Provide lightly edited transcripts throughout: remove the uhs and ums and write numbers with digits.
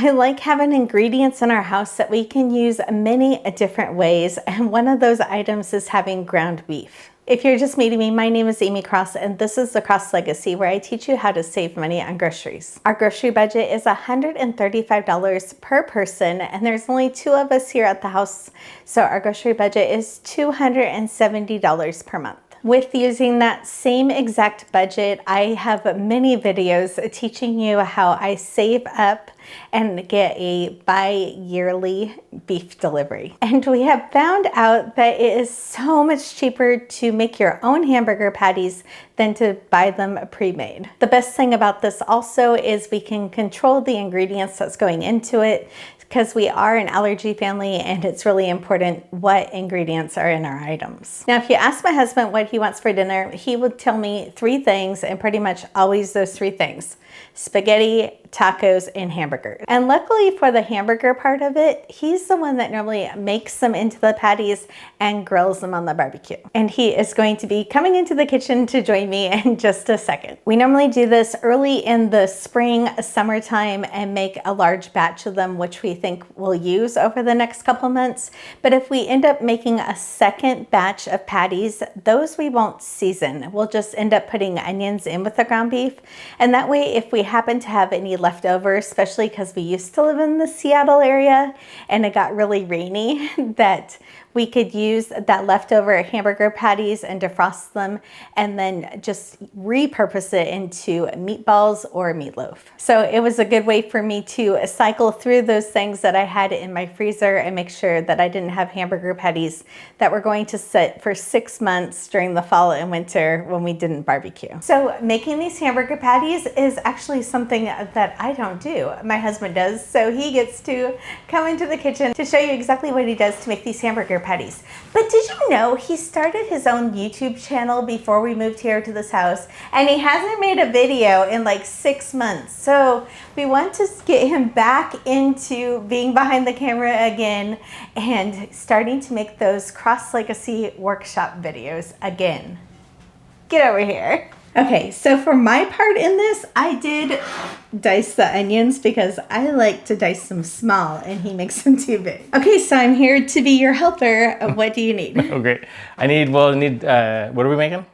I like having ingredients in our house that we can use many different ways, and one of those items is having ground beef. If you're just meeting me, my name is Amy Cross, and this is the Cross Legacy, where I teach you how to save money on groceries. Our grocery budget is $135 per person, and there's only 2 of us here at the house, so our grocery budget is $270 per month. With using that same exact budget, I have many videos teaching you how I save up and get a bi-yearly beef delivery. And we have found out that it is so much cheaper to make your own hamburger patties than to buy them pre-made. The best thing about this also is we can control the ingredients that's going into it, because we are an allergy family and it's really important what ingredients are in our items. Now, if you ask my husband what he wants for dinner, he would tell me 3 things, and pretty much always those 3 things: spaghetti, tacos, and hamburgers. And luckily for the hamburger part of it, he's the one that normally makes them into the patties and grills them on the barbecue. And he is going to be coming into the kitchen to join me in just a second. We normally do this early in the spring, summertime, and make a large batch of them, which we think we'll use over the next couple months. But if we end up making a second batch of patties, those we won't season. We'll just end up putting onions in with the ground beef. And that way, if we happen to have any leftover, especially because we used to live in the Seattle area and it got really rainy, that we could use that leftover hamburger patties and defrost them and then just repurpose it into meatballs or meatloaf. So it was a good way for me to cycle through those things that I had in my freezer and make sure that I didn't have hamburger patties that were going to sit for 6 months during the fall and winter when we didn't barbecue. So making these hamburger patties is actually something that I don't do. My husband does, so he gets to come into the kitchen to show you exactly what he does to make these hamburger patties. But did you know he started his own YouTube channel before we moved here to this house, and he hasn't made a video in like 6 months. So we want to get him back into being behind the camera again and starting to make those Cross Legacy workshop videos again. Get over here. Okay, so for my part in this, I did dice the onions because I like to dice them small and he makes them too big. Okay, so I'm here to be your helper. What do you need? Oh, great. I need, what are we making?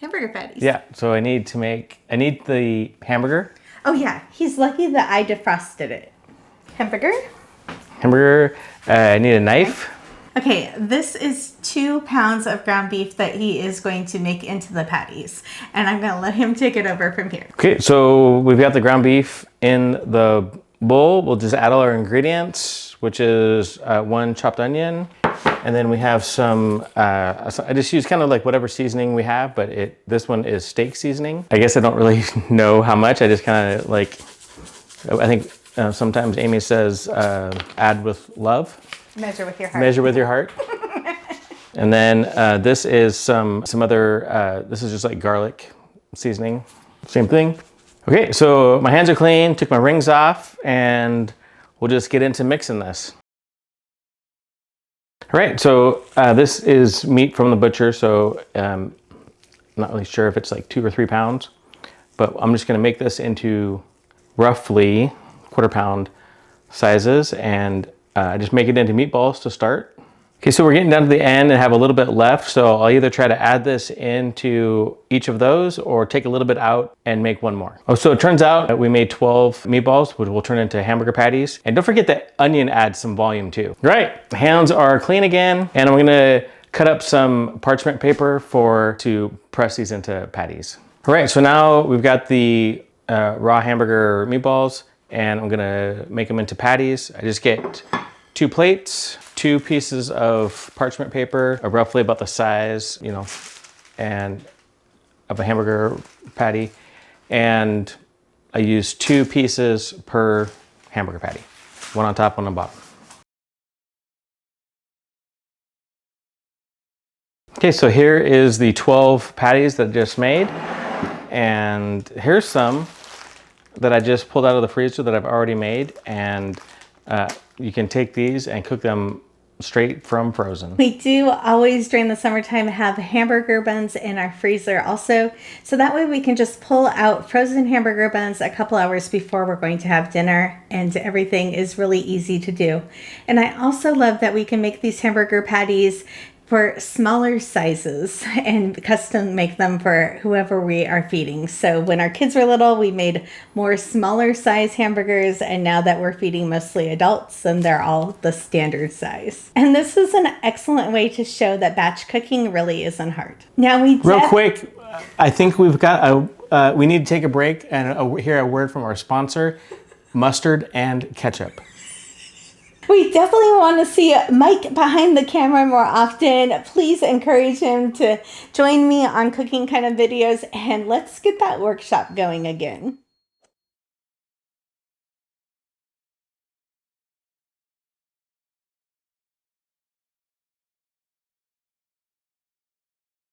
Hamburger patties. Yeah, so I need the hamburger. Oh yeah, he's lucky that I defrosted it. Hamburger? Hamburger, I need a knife. Okay, this is 2 pounds of ground beef that he is going to make into the patties. And I'm gonna let him take it over from here. Okay, so we've got the ground beef in the bowl. We'll just add all our ingredients, which is 1 chopped onion. And then we have some, I just use kind of like whatever seasoning we have, but this one is steak seasoning. I guess I don't really know how much. I just kind of like, I think sometimes Amy says, add with love. Measure with your heart. Measure with your heart. And then this is some other, this is just like garlic seasoning. Same thing. Okay, so my hands are clean, took my rings off, and we'll just get into mixing this. All right, so this is meat from the butcher, so I'm not really sure if it's like 2 or 3 pounds, but I'm just gonna make this into roughly 1/4 pound sizes, and just make it into meatballs to start. Okay, so we're getting down to the end and have a little bit left, so I'll either try to add this into each of those or take a little bit out and make 1 more. Oh, so it turns out that we made 12 meatballs, which will turn into hamburger patties. And don't forget that onion adds some volume too. All right, hands are clean again, and I'm gonna cut up some parchment paper to press these into patties. All right, so now we've got the raw hamburger meatballs, and I'm gonna make them into patties. I just get 2 plates, 2 pieces of parchment paper, roughly about the size, and of a hamburger patty. And I use 2 pieces per hamburger patty. 1 on top, 1 on bottom. Okay, so here is the 12 patties that I just made. And here's some that I just pulled out of the freezer that I've already made. And you can take these and cook them straight from frozen. We do always during the summertime have hamburger buns in our freezer also. So that way we can just pull out frozen hamburger buns a couple hours before we're going to have dinner, and everything is really easy to do. And I also love that we can make these hamburger patties for smaller sizes and custom make them for whoever we are feeding. So when our kids were little, we made more smaller size hamburgers, and now that we're feeding mostly adults, then they're all the standard size. And this is an excellent way to show that batch cooking really isn't hard. Now real quick, I think we've got we need to take a break and hear a word from our sponsor, mustard and ketchup. We definitely want to see Mike behind the camera more often. Please encourage him to join me on cooking kind of videos, and let's get that workshop going again.